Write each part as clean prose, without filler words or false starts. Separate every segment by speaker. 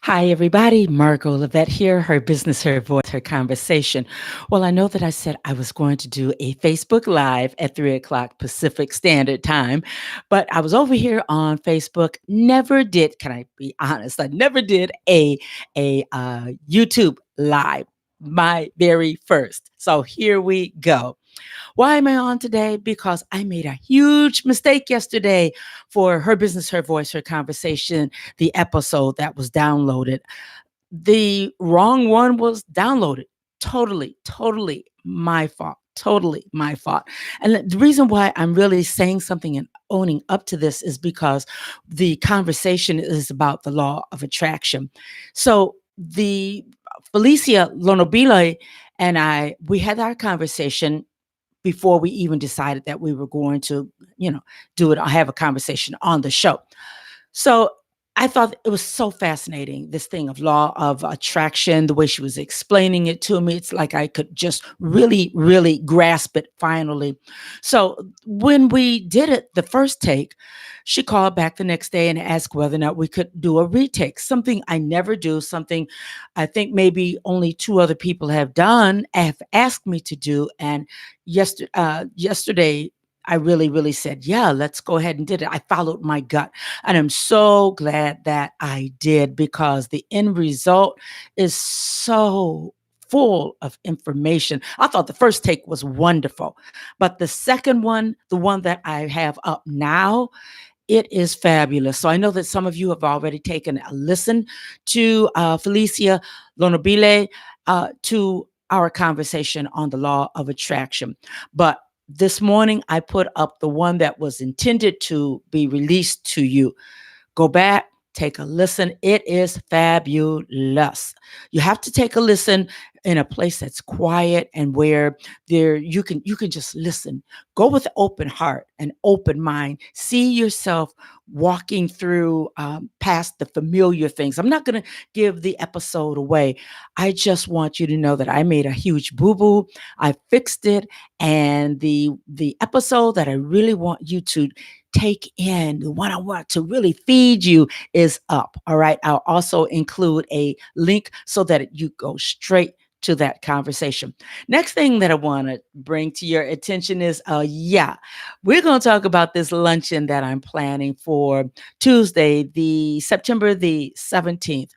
Speaker 1: Hi, everybody. Margo Lovett here, her business, her voice, her conversation. Well, I know that I said I was going to do a Facebook Live at 3 o'clock Pacific Standard Time, but I was over here on Facebook. Never did, can I be honest? I never did a YouTube Live, my very first. So here we go. Why am I on today? Because I made a huge mistake yesterday for Her Business, Her Voice, Her Conversation, the episode that was downloaded. The wrong one was downloaded. Totally my fault. Totally my fault. And the reason why I'm really saying something and owning up to this is because the conversation is about the law of attraction. So the Felicia Lonobile and we had our conversation before we even decided that we were going to, do it or have a conversation on the show. So I thought it was so fascinating, this thing of law of attraction, the way she was explaining it to me. It's like I could just really grasp it finally. So when we did it, the first take, she called back the next day and asked whether or not we could do a retake, something I never do, something I think maybe only two other people have asked me to do. And yesterday, I really said, yeah, let's go ahead and did it. I followed my gut. And I'm so glad that I did because the end result is so full of information. I thought the first take was wonderful, but the second one, the one that I have up now, it is fabulous. So I know that some of you have already taken a listen to Felicia Lonobile, to our conversation on the law of attraction. But this morning, I put up the one that was intended to be released to you. Go back, take a listen. It is fabulous. You have to take a listen in a place that's quiet and where you can just listen. Go with an open heart and open mind. See yourself walking through past the familiar things. I'm not going to give the episode away. I just want you to know that I made a huge boo boo. I fixed it, and the episode that I really want you to take in, the one I want to really feed you, is up. All right. I'll also include a link so that you go straight to that conversation. Next thing that I want to bring to your attention is we're going to talk about this luncheon that I'm planning for Tuesday, the September the 17th.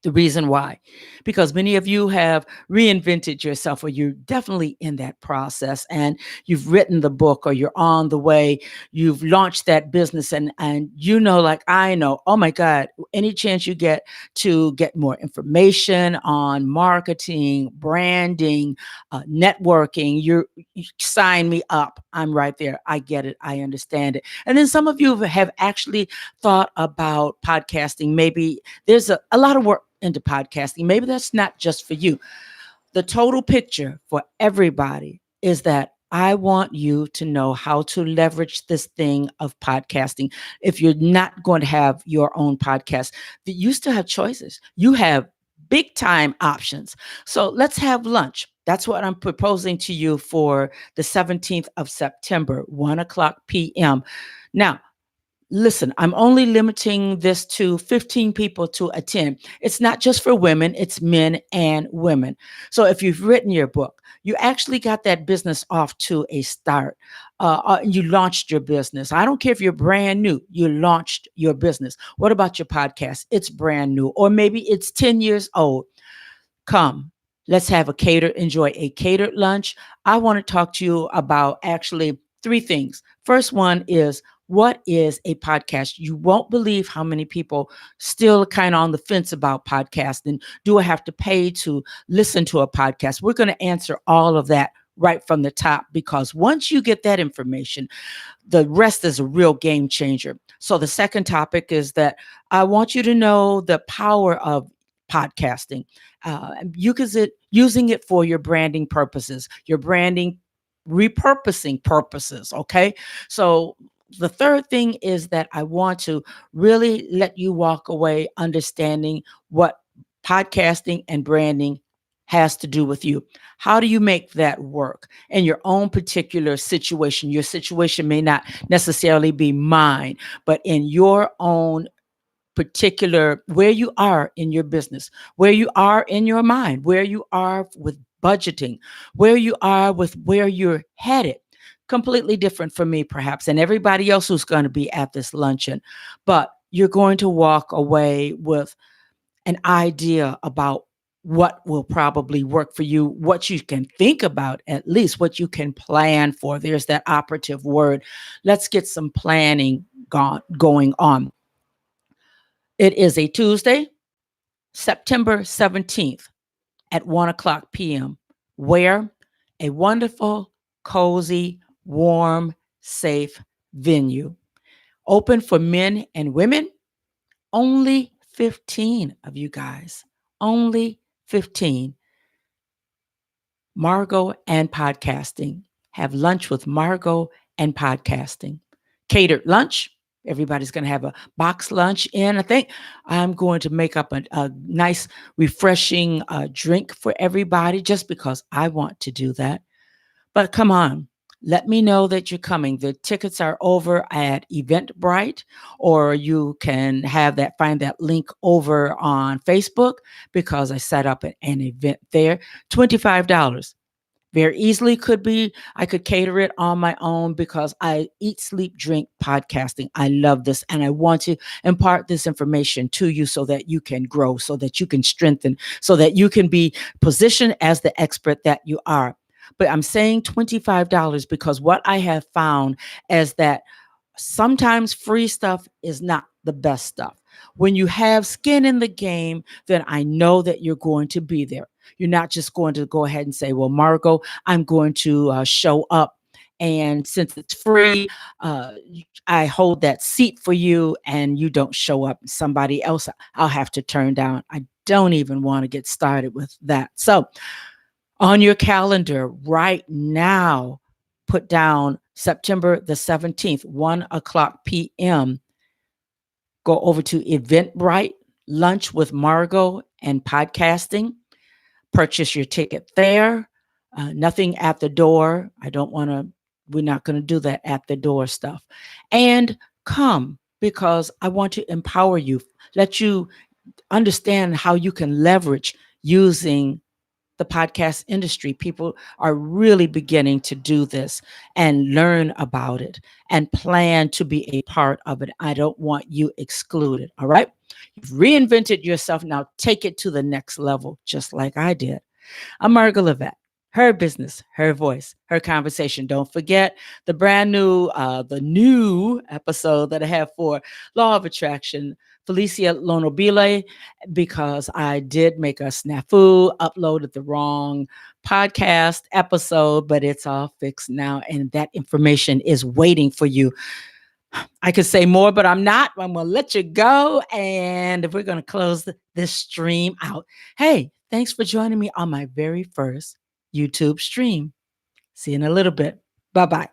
Speaker 1: The reason why, because many of you have reinvented yourself, or you're definitely in that process, and you've written the book, or you're on the way, you've launched that business, and like I know, oh my God, any chance you get to get more information on marketing, branding, networking, you sign me up. I'm right there. I get it. I understand it. And then some of you have actually thought about podcasting. Maybe there's a lot of work into podcasting. Maybe that's not just for you. The total picture for everybody is that I want you to know how to leverage this thing of podcasting. If you're not going to have your own podcast, you still have choices. You have big time options. So let's have lunch. That's what I'm proposing to you for the 17th of September, 1 o'clock p.m. Now, listen, I'm only limiting this to 15 people to attend. It's not just for women, it's men and women. So if you've written your book, you actually got that business off to a start. You launched your business. I don't care if you're brand new, you launched your business. What about your podcast? It's brand new, or maybe it's 10 years old. Come, let's enjoy a catered lunch. I want to talk to you about actually three things. First one is, what is a podcast? You won't believe how many people still kind of on the fence about podcasting. Do I have to pay to listen to a podcast? We're going to answer all of that right from the top, because once you get that information, the rest is a real game changer. So the second topic is that I want you to know the power of podcasting. You can using it for your branding purposes, your branding repurposing purposes. Okay. So the third thing is that I want to really let you walk away understanding what podcasting and branding has to do with you. How do you make that work in your own particular situation? Your situation may not necessarily be mine, but in your own particular where you are in your business, where you are in your mind, where you are with budgeting, where you are with where you're headed. Completely different from me, perhaps, and everybody else who's going to be at this luncheon. But you're going to walk away with an idea about what will probably work for you, what you can think about, at least what you can plan for. There's that operative word. Let's get some planning going on. It is a Tuesday, September 17th at 1 o'clock p.m., where a wonderful, cozy, warm, safe venue. Open for men and women. Only 15 of you guys. Only 15. Margo and podcasting. Have lunch with Margo and podcasting. Catered lunch. Everybody's going to have a box lunch in. I think I'm going to make up a nice, refreshing drink for everybody just because I want to do that. But come on, let me know that you're coming. The tickets are over at Eventbrite, or you can find that link over on Facebook because I set up an event there. $25. Very easily I could cater it on my own because I eat, sleep, drink podcasting. I love this and I want to impart this information to you so that you can grow, so that you can strengthen, so that you can be positioned as the expert that you are. But I'm saying $25 because what I have found is that sometimes free stuff is not the best stuff. When you have skin in the game, then I know that you're going to be there. You're not just going to go ahead and say, well, Margo, I'm going to show up. And since it's free, I hold that seat for you and you don't show up. Somebody else I'll have to turn down. I don't even want to get started with that. So on your calendar right now, put down September the 17th, 1 o'clock p.m. Go over to Eventbrite, Lunch with Margo and Podcasting. Purchase your ticket there. Nothing at the door. We're not going to do that at the door stuff. And come because I want to empower you, let you understand how you can leverage using the podcast industry. People are really beginning to do this and learn about it and plan to be a part of it. I don't want you excluded. All right. You've reinvented yourself. Now take it to the next level, just like I did. I'm Margo Lovett. Her business, her voice, her conversation. Don't forget the new episode that I have for Law of Attraction, Felicia Lonobile, because I did make a snafu, uploaded the wrong podcast episode, but it's all fixed now. And that information is waiting for you. I could say more, but I'm not. I'm going to let you go. And we're going to close this stream out. Hey, thanks for joining me on my very first YouTube stream. See you in a little bit. Bye-bye.